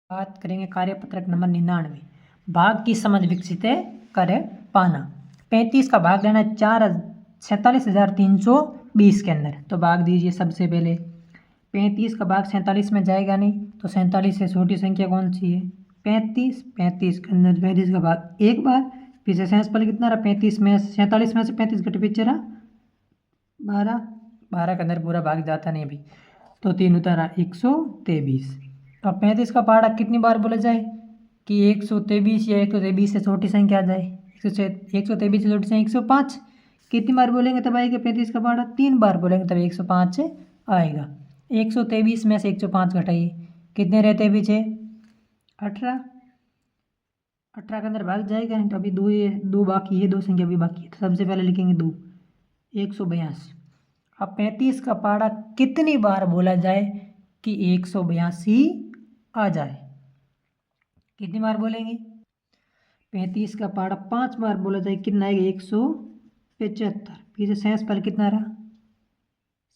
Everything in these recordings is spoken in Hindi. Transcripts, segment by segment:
बात करेंगे कार्यपत्रक नंबर 99। भाग की समझ विकसित कर पाना। 35 का भाग देना 47,320 के अंदर। तो भाग दीजिए सबसे पहले। 35 का भाग 47 में जाएगा नहीं, तो 47 से छोटी संख्या कौन सी है? 35। 35 के अंदर 35 का भाग एक बार, फिर से सेंसफल कितना रहा? 35 में 47 में से 35 घटे पीछे रहा 12। 12 के अंदर पूरा भाग जाता नहीं अभी, तो 3 उतारा 123। तो 35 का पहाड़ा कितनी बार बोला जाए कि 123 या 123 से छोटी संख्या आ जाए? 123 से छोटी संख्या 105। कितनी बार बोलेंगे तब आएगा 35 का पहाड़ा? 3 बार बोलेंगे तब 105 आएगा। 123 में से 105 घटाइए, कितने रहते हैं पीछे? 18। 18 के अंदर भाग जाएगा नहीं, तो अभी दो बाकी है, दो संख्या अभी बाकी है, तो सबसे पहले लिखेंगे 2। 182। अब 35 का पहाड़ा कितनी बार बोला जाए कि 182 आ जाए? कितनी बार बोलेंगे? 35 का पहाड़ा 5 बार बोला जाए, कितना आएगा? 175। फिर से सेंस पर कितना रहा?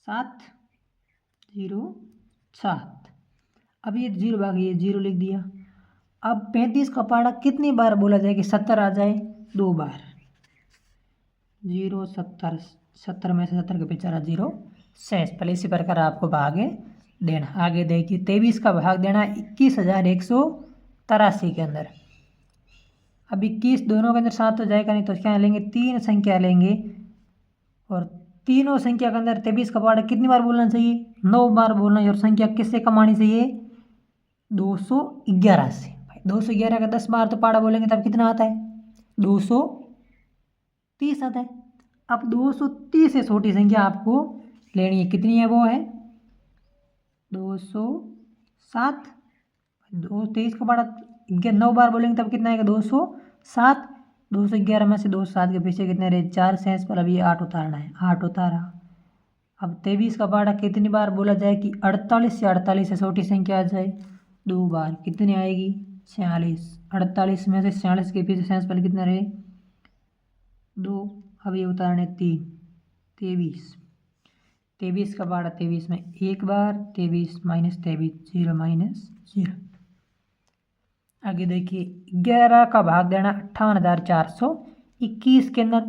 707। अब ये 0 भाग, ये 0 लिख दिया। अब 35 का पहाड़ा कितनी बार बोला जाए कि 70 आ जाए? 2 बार। 0 70, 70 में से 70 के पीछे रहा 0 शेष। पहले इसी प्रकार आपको भाग देना। आगे देखिए 23 का भाग देना 21,183 के अंदर। अब 21 दोनों के अंदर 7 तो जाएगा नहीं, तो क्या लेंगे? 3 संख्या लेंगे, और तीनों संख्या के अंदर 23 का पहाड़ा कितनी बार बोलना चाहिए? 9 बार बोलना है। और संख्या किससे कमानी चाहिए? 211 से। 211 का 10 बार तो पहाड़ा बोलेंगे तब कितना आता है? 230 आता है। अब 230 से छोटी संख्या आपको लेनी है, कितनी है? वो है 207। 223 का पहाड़ा 9 बार बोलेंगे तब कितना आएगा? 207। 211 में से 207 के पीछे कितने रहे? 4 सेंस पर अभी 8 उतारना है, 8 उतारा। अब 23 का पहाड़ा कितनी बार बोला जाए कि 48 से 48 से छोटी संख्या आ जाए? 2 बार। कितनी आएगी? 46। 48 में से 46 के पीछे सेंस पर कितना रहे? 2। अब ये उतारने 3। 23। 23 का पहाड़ा 23 में एक बार, 23 माइनस 23 0 माइनस 0। आगे देखिए 11 का भाग देना 58,421 के अंदर।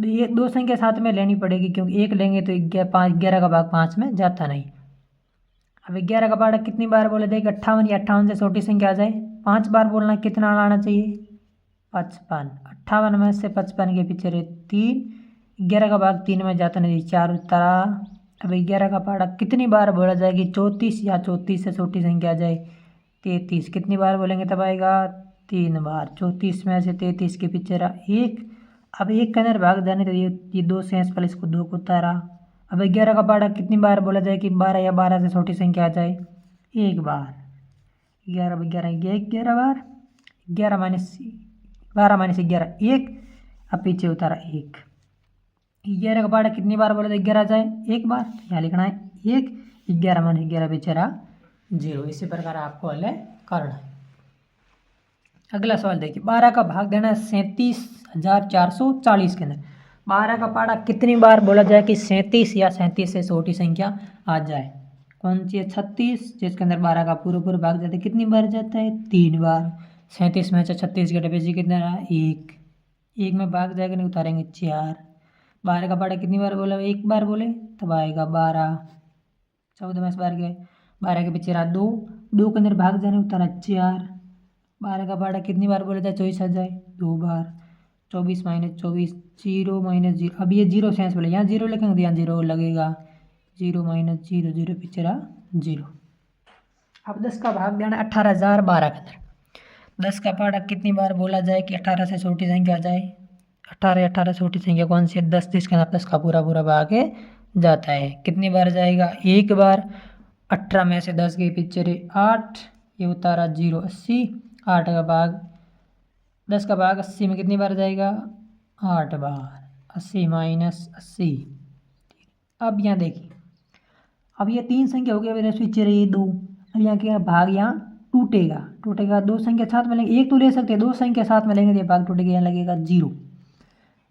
ये दो संख्या साथ में लेनी पड़ेगी, क्योंकि एक लेंगे तो 11 का भाग 5 में जाता नहीं। अब 11 का पहाड़ा कितनी बार बोला जाएगा? 58 या 58 से छोटी संख्या आ जाए? 5 बार बोलना। कितना लाना चाहिए? 55। 58 में से 55 के पीछे रहे 3। 11 का भाग 3 में जाता नहीं, 4 उतारा। अब 11 का पहाड़ा कितनी बार बोला जाए कि 34 या 34 से छोटी संख्या आ जाए? 33। कितनी बार बोलेंगे तब आएगा? 3 बार। 34 में से 33 के पीछे रहा 1। अब 1 के अंदर भाग जाने तो ये 2 सेंस पर इसको 2 को उतारा। अब 11 का पहाड़ा कितनी बार बोला जाए कि 12 या 12 से छोटी संख्या आ जाए? 1 बार। 11 11 बार। 11 माइनस 12 माइनस 11 1। अब पीछे उतारा 1। 11 का पहाड़ा कितनी बार बोला जाए 11 आ जाए? 1 बार। यहाँ लिखना है 1। 11 माइनस 11 पीछे रहा 0। इसी प्रकार आपको हल करना है। अगला सवाल देखिए 12 का भाग देना 37,440 के अंदर। 12 का पहाड़ा कितनी बार बोला जाए कि 37 या 37 से छोटी संख्या आ जाए? कौन सी है? 36, जिसके अंदर 12 का पूरा भाग जाता है। कितनी बार जाता है? 3 बार। 37 में से 36 के डब्बे से कितना रहा? 1। 1 में भाग जाएगा नहीं, उतारेंगे 4। 12 का पहाड़ा कितनी बार बोला? 1 बार बोले तब आएगा 12। 14 में से 12 गए, 12 के पीछे रहा 2। 2 के अंदर भाग जाने, उतारा 4। 12 का पहाड़ा कितनी बार बोला जाए 24 आ जाए? 2 बार। 24 माइनस 24 0 माइनस 0। अब ये 0 सेंस बोले, यहाँ 0 लिखेंगे तो यहाँ 0 लगेगा। 0 माइनस 0 0 पीछे रहा 0। अब 10 का भाग देना 18,012 के अंदर। 10 का पहाड़ा कितनी बार बोला जाए कि 18 से छोटी संख्या आ जाए? 18 से छोटी संख्या कौन सी है? 10, जिसके अंदर 10 का पूरा भाग जाता है। कितनी बार जाएगा? 1 बार। 18 में से 10 के पीछे रहे 8, ये उतारा 0 80। 8 का भाग 10 का भाग 80 में कितनी बार जाएगा? 8 बार। 80 माइनस 80। अब यहाँ देखिए, अब ये 3 संख्या हो गया, मेरे पीछे रही 2। अब यहाँ क्या भाग यहाँ टूटेगा 2 संख्या साथ में लेंगे, एक तो ले सकते हैं, 2 संख्या साथ में लेंगे तो ये भाग टूटेगा, यहाँ लगेगा 0।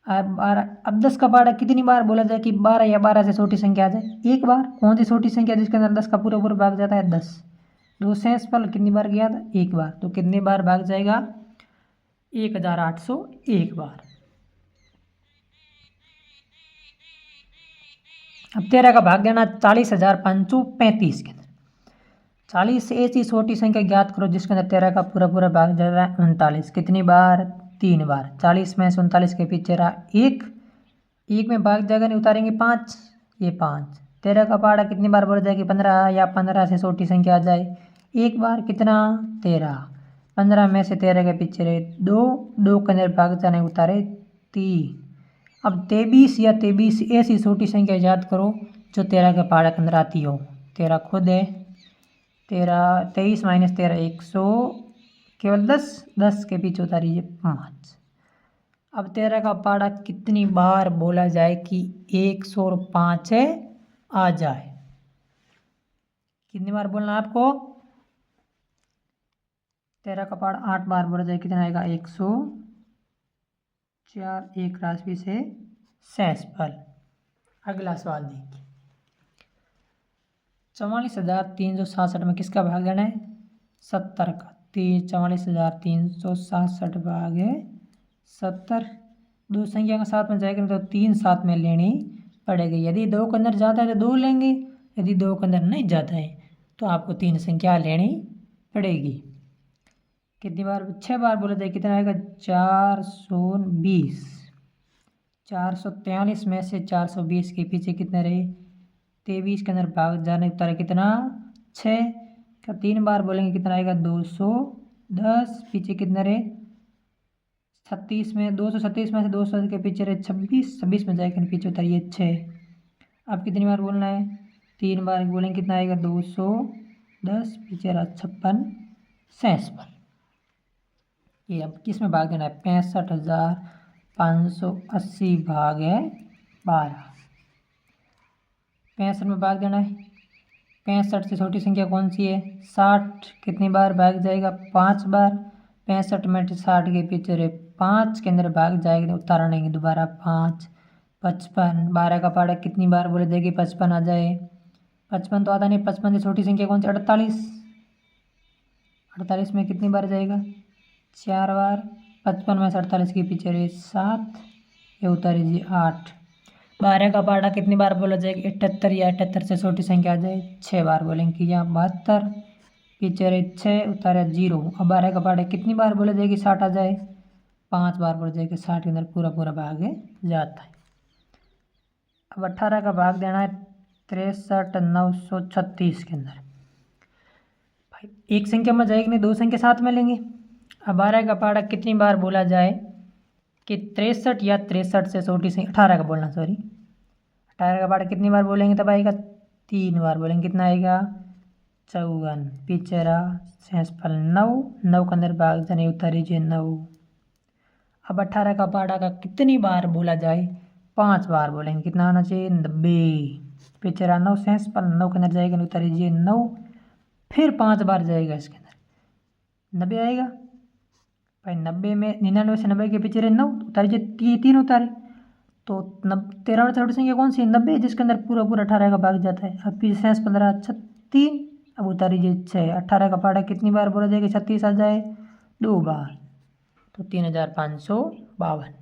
अब 10 का पहाड़ा कितनी बार बोला जाए कि 12 या 12 से छोटी संख्या आ जाए? 1 बार। कौन सी छोटी संख्या जिसके अंदर 10 का पूरा भाग जाता है? 10। 2 सेंस पर कितनी बार गया था? एक बार। तो कितनी बार भाग जाएगा? 1801 बार। अब 13 का भाग देना 40,535 के अंदर। 40 से ऐसी छोटी संख्या ज्ञात करो जिसके अंदर 13 का पूरा पूरा भाग जा रहा है 39। कितनी बार? 3 बार। 40 में से 39 के पीछे रहा 1, 1 में भाग जाएगा नहीं, उतारेंगे 5, ये 5। 13 का पहाड़ा कितनी बार बोला जाएगी? 15, या 15 से छोटी संख्या आ जाए एक बार। कितना? 13। 15 में से 13 के पीछे रहे 2, 2 के अंदर भाग जाने उतारे 3। अब 23 या 23 ऐसी छोटी संख्या याद करो जो 13 के पहाड़ा के अंदर आती हो। 13 खुद है, 23 माइनस 13 100, केवल 10, 10 के पीछे उतारिए 5। अब 13 का पहाड़ा कितनी बार बोला जाए कि 105 है आ जाए? कितनी बार बोलना है आपको? 13 का पहाड़ा 8 बार बोला जाए कितना आएगा? 104, एक राशि से शेषफल। अगला सवाल देखिए, 44,367 में किसका भाग देना है? 70 का। 44,367 भागे 70। दो संख्या का साथ में जाएगा तो 3 साथ में लेनी पड़ेगी। यदि 2 के अंदर जाता है तो 2 लेंगे, यदि 2 के अंदर नहीं जाता है तो आपको 3 संख्या लेनी पड़ेगी। कितनी बार? 6 बार बोला जाए कितना आएगा? 420। 443 में से 420 के पीछे कितने रहे? 23 के अंदर भाग जाने उतारे कितना? 6 का। 3 बार बोलेंगे कितना आएगा? 210। पीछे कितने रहे? 36 में 236 में से 200 के पीछे रहे 26, 26 में जाएगा पीछे उतारिए 6। अब कितनी बार बोलना है? 3 बार बोलेंगे कितना आएगा? 210, पीछे रहा 56 शेषफल। ये अब किस में भाग देना है? 65,580 भागे 12। 65 में भाग देना है। 65 से छोटी संख्या कौन सी है? 60। कितनी बार भाग जाएगा? 5 बार। 65 में 60 के पीछे रहे 5 के अंदर भाग जाएगा, उतारने की दोबारा 5। 55। 12 का पहाड़ा कितनी बार बोले जाएगी? 55 आ जाए। 55 तो आता नहीं। 55 से छोटी संख्या कौन सी? 48। 48 में कितनी बार जाएगा? 4 बार। 55 में से 48 के पीछे रहे 7, ये उतारी जी 8। 12 का पहाड़ा कितनी बार बोला जाएगा? 78, या 78 से छोटी संख्या आ जाए 6 बार बोलेंगे कि यहाँ 72, पीछे रहे 6, उतारा 0। अब 12 का पहाड़ा कितनी बार बोला जाएगी? 60 आ जाए। 5 बार बोला जाएगा। 60 के अंदर पूरा पूरा भाग जाता है। अब 18 का भाग देना है 63,936 के अंदर। भाई एक संख्या में जाएगी नहीं, 2 संख्या साथ में लेंगे। अब 12 का पहाड़ा कितनी बार बोला जाए कि 63 या 63 से छोटी संख्या? 18 का बोलना, सॉरी। 18 का पहाड़ा कितनी बार बोलेंगे तब आएगा? 3 बार बोलेंगे। कितना आएगा? 54। पीछे रहा शेषफल 9, 9 के अंदर भाग जाने उतारीजिए 9। अब 18 का पहाड़ा का कितनी बार बोला जाए? 5 बार बोलेंगे। कितना आना चाहिए? 90। पीछे रहा 9 शेषफल, 9 के अंदर जाएगा उतारीजिए 9, फिर 5 बार जाएगा इसके अंदर 90 आएगा। भाई 90 में 99 से 90 के पीछे रहे 9, उतारीजिए 3 उतारे तो 13 में छोटी संख्या कौन सी? 90, जिसके अंदर पूरा पूरा 18 का भाग जाता है। अब पीछे शेष 15 3, अब उतारीजिए 6। 18 का पहाड़ा कितनी बार बोला जाएगा? 36 आ जाए 2 बार, तो 3,552।